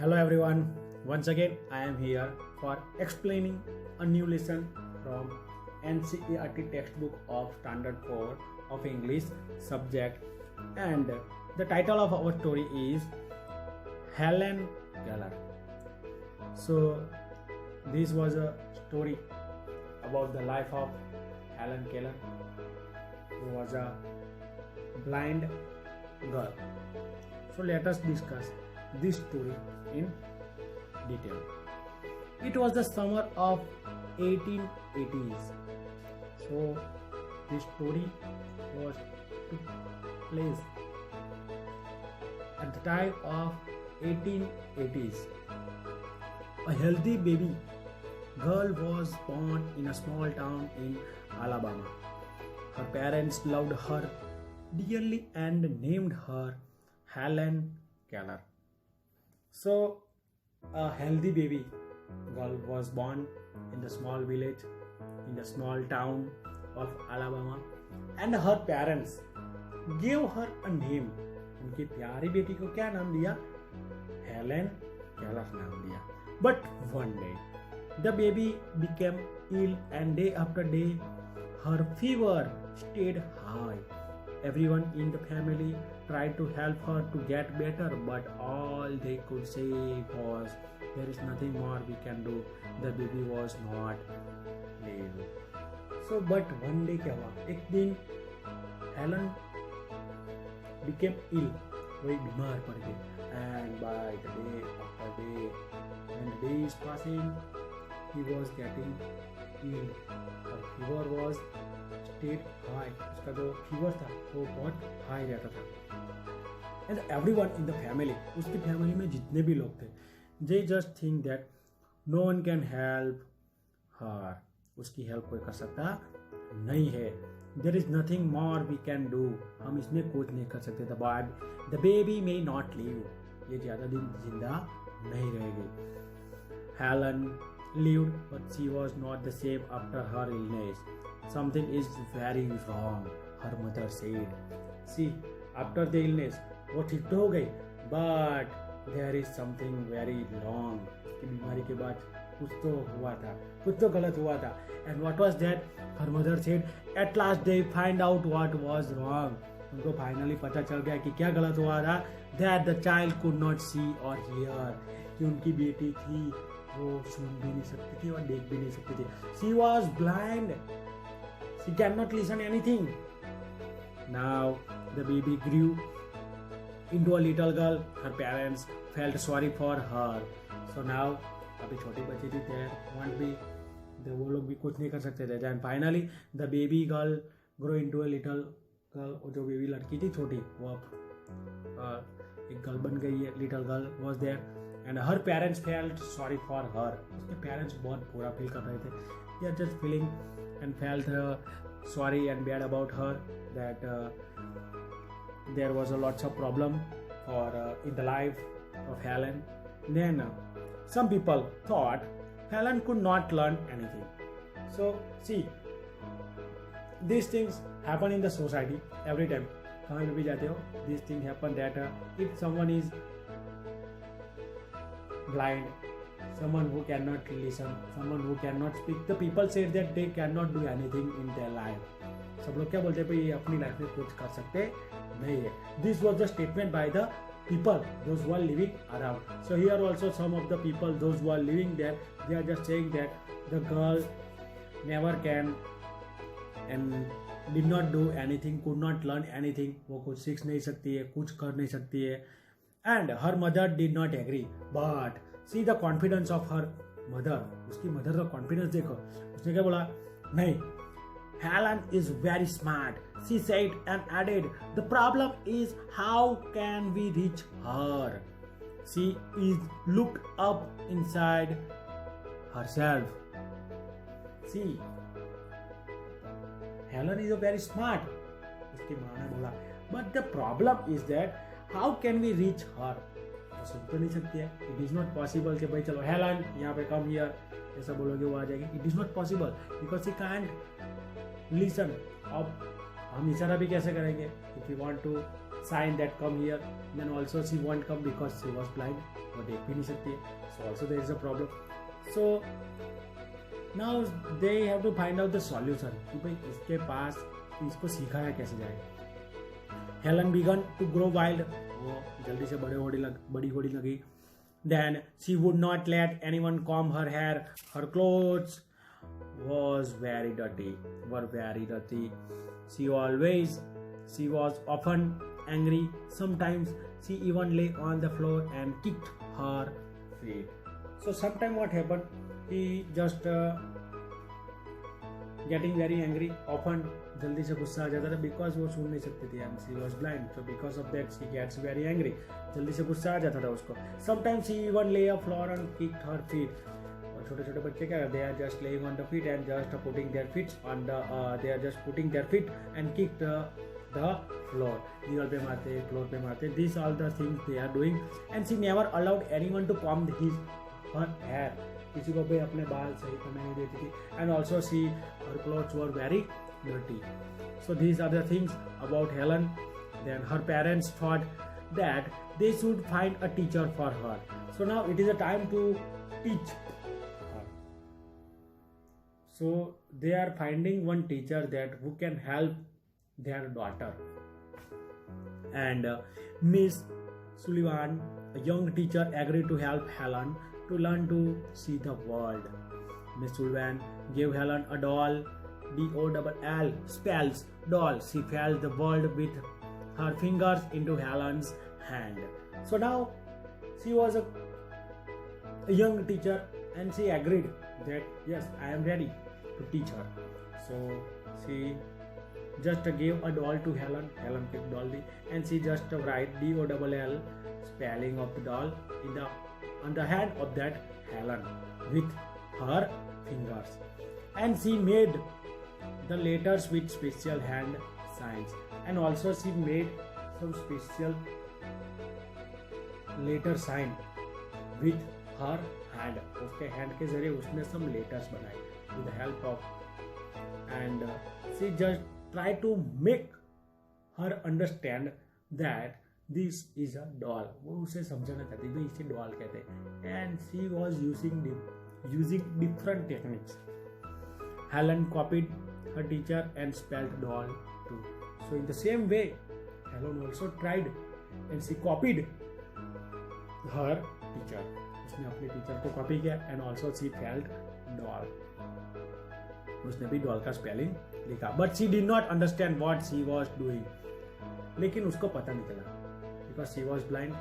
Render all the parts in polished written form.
Hello everyone, once again I am here for explaining a new lesson from NCERT textbook of Standard 4 of English subject, and the title of our story is Helen Keller. So this was a story about the life of Helen Keller, who was a blind girl. So let us discuss this story in detail. It was the summer of 1880s. So this story was took place at the time of 1880s. A healthy baby girl was born in a small town in Alabama. Her parents loved her dearly and named her Helen Keller. So, a healthy baby girl was born in the small village, in the small town of Alabama, and her parents gave her a name. उनकी प्यारी बेटी को क्या नाम दिया? Helen Keller नाम दिया. But one day, the baby became ill, and day after day, her fever stayed high. Everyone in the family tried to help her to get better, but all they could say was, there is nothing more we can do. The baby was not live. So, but one day क्या हुआ? एक दिन Helen became ill. वही बीमार पड़ गई. And by the day after day, when the day is passing, he was getting ill. Her fever was stayed high. उसका जो फीवर था वो बहुत हाई रहता था. And everyone in the family, उसकी फैमिली में जितने भी लोग थे, they just think that no one can help her. उसकी हेल्प कोई कर सकता नहीं है. There is nothing more we can do. हम इसमें कुछ नहीं कर सकते. The baby may not live. ये ज़्यादा दिन जिंदा नहीं रहेगी. Helen lived, but she was not the same after her illness. Something is very wrong, her mother said. See, after the illness, वो ठीक तो हो गई, but there is something very wrong. उसकी बीमारी के बाद कुछ तो हुआ था, कुछ तो गलत हुआ था. And what was that? Her mother said. At last they find out what was wrong. उनको फाइनली पता चल गया कि क्या गलत हुआ था. That the child could not see or hear. कि उनकी बेटी थी वो सुन भी नहीं सकती थी और देख भी नहीं सकती थी. She was blind. She cannot listen anything. Now the baby grew into a little girl. Her parents felt sorry for her. So now अभी छोटी बच्ची थी, there won't be, वो लोग भी कुछ नहीं कर सकते थे. Then finally the baby girl grew into a little girl. जो बेबी लड़की थी छोटी वो अब एक गर्ल बन गई है. Little girl was there and her parents felt sorry for her. उसके पेरेंट्स बहुत बुरा फील कर रहे थे. They are just feeling and felt sorry and bad about her, that there was a lots of problem for in the life of Helen. Then some people thought Helen could not learn anything. So see, these things happen in the society every time. कहाँ पे भी जाते हो, these things happen that if someone is blind, someone who cannot listen, someone who cannot speak, the people say that they cannot do anything in their life. सब लोग क्या बोलते हैं, भाई ये अपनी लाइफ में कुछ कर सकते नहीं है. This was the statement by the people, those who are living around. So here also some of the people, those who are living there, they are just saying that the girl never can and did not do anything, could not learn anything. वो कुछ सीख नहीं सकती है, कुछ कर नहीं सकती है. And her mother did not agree. But see the confidence of her mother. उसकी मदर का कॉन्फिडेंस देखो. उसने क्या बोला? नहीं. Helen is very smart, she said and added. The problem is how can we reach her? She is looked up inside herself. See, Helen is very smart. उसकी माँ ने बोला. But the problem is that how can we reach her? सुन तो नहीं सकती है. It is not possible कि भाई चलो Helen यहाँ पे come here ऐसा बोलोगे वो आ जाएगी. It is not possible because she can't listen. अब हम इशारा भी कैसे करेंगे? If we want to sign that come here. Then also she won't come because she was blind. वो देख भी नहीं सकती है. So also there is a problem. So now they have to find out the solution. कि भाई इसके पास इसको सिखाया कैसे जाए. Helen began to grow wild. वो जल्दी से बड़ी होने लगी. Then she would not let anyone comb her hair. Her clothes were very dirty. She was often angry. Sometimes she even lay on the floor and kicked her feet. So sometime what happened? He just getting very angry. Often जल्दी से गुस्सा आ जाता था because वो सुन नहीं सकती थी and she was blind. So because of that she gets very angry. जल्दी से गुस्सा आ जाता था उसको. Sometimes she even lay on the floor and kicked her feet. और छोटे छोटे बच्चे क्या करते हैं? They are just laying on the feet and just putting their feet on the they are just putting their feet and kicked the floor. दीवार पे मारते, फ्लोर पे मारते. These all the things they are doing and she never allowed anyone to comb her hair. किसी को भी अपने बाल सही करने नहीं देती थी. And also her clothes were very dirty. So these are the things about Helen. Then her parents thought that they should find a teacher for her. So now it is a time to teach her. So they are finding one teacher that who can help their daughter. And Miss Sullivan, a young teacher, agreed to help Helen to learn to see the world. Miss Sullivan gave Helen a doll. DOLL spells doll. She felt the world with her fingers into Helen's hand. So now she was a young teacher and she agreed that yes, I am ready to teach her. So she just gave a doll to Helen. Helen picked doll and she just write DOLL spelling of the doll on the hand of that Helen with her fingers. And she made the letters with special hand signs, and also she made some special letter sign with her hand. उसके hand के जरिए उसने some letters बनाए with the help of, and she just tried to make her understand that this is a doll. वो उसे समझाना चाहती थी इसे doll कहते हैं, and she was using different techniques. Helen copied her teacher and spelled doll too. So in the same way, Helen also tried and she copied her teacher. उसने अपने टीचर को कॉपी किया and also she spelled doll. उसने भी doll का spelling लिखा. But she did not understand what she was doing. लेकिन उसको पता नहीं चला because she was blind.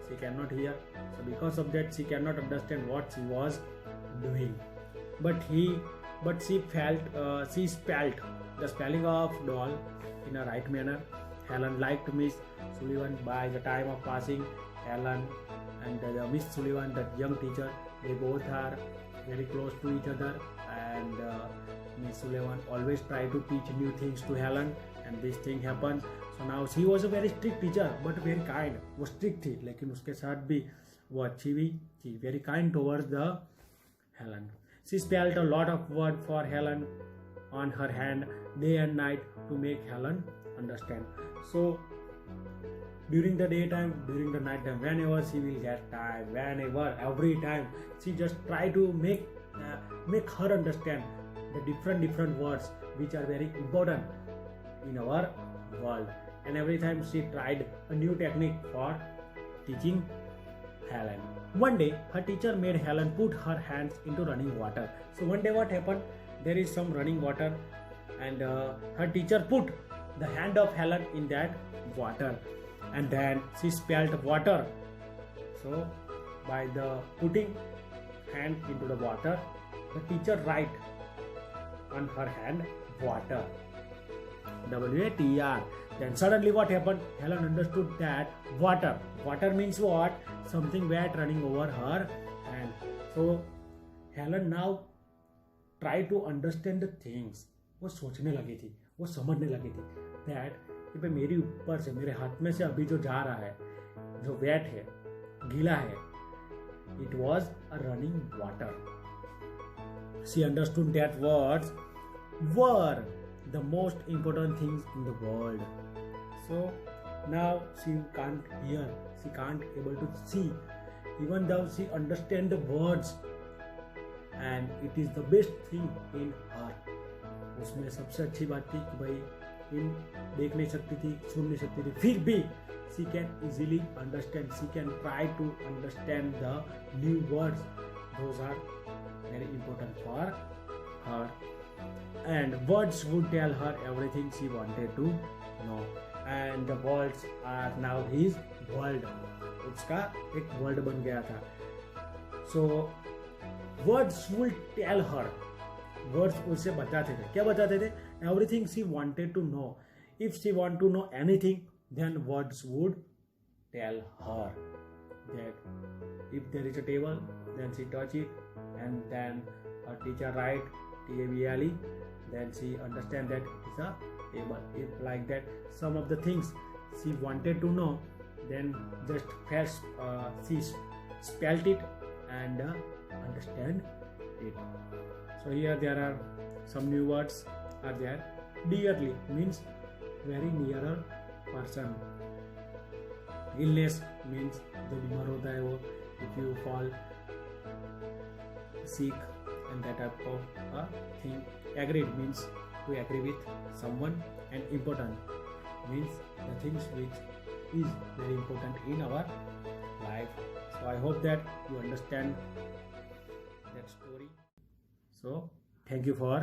She cannot hear. So because of that, she cannot understand what she was doing. But she spelled the spelling of doll in a right manner. Helen liked Miss Sullivan. By the time of passing, Helen and the Miss Sullivan, the young teacher, they both are very close to each other. And Miss Sullivan always try to teach new things to Helen, and this thing happened. So now she was a very strict teacher, but very kind. वो strict थी, लेकिन उसके साथ भी वो अच्छी भी थी. Very kind towards the Helen. She spelled a lot of words for Helen on her hand day and night to make Helen understand. So during the daytime, during the night time, whenever she will get time, every time, she just try to make her understand the different words which are very important in our world. And every time she tried a new technique for teaching Helen. One day, her teacher made Helen put her hands into running water. So one day what happened? There is some running water and her teacher put the hand of Helen in that water and then she spelled water. So by the putting hand into the water, the teacher write on her hand water. WATR. Then suddenly what happened? Helen understood that water means what? Something wet running over her hand. So Helen now try to understand the things. वो सोचने लगी थी, वो समझने लगी थी that कि भाई मेरी ऊपर से, मेरे हाथ में से अभी जो जा रहा है, जो वेट है, गीला है, it was a running water. She understood that words were the most important things in the world. So Now she can't hear, she can't able to see, even though she understand the words, and it is the best thing in her. उसमें सबसे अच्छी बात थी कि भाई इन देख नहीं सकती थी, सुन नहीं सकती थी, फिर भी she can easily understand, she can try to understand the new words. Those are very important for her, and words would tell her everything she wanted to know, and the words are now his world. उसका एक world बन गया था. So words will tell her, words उसे बताते थे. क्या बताते थे? Everything she wanted to know. If she want to know anything, then words would tell her that if there is a table, then she touch it, and then a teacher write TABLE, then she understand that it is a table. If like that, some of the things she wanted to know, then just first she spelled it and understand it. So here there are some new words are there. Dearly means very nearer person. Illness means जो बीमार होता है वो, if you fall sick and that type of a thing. Agreed means to agree with someone, and important means the things which is very important in our life. So I hope that you understand that story. So thank you for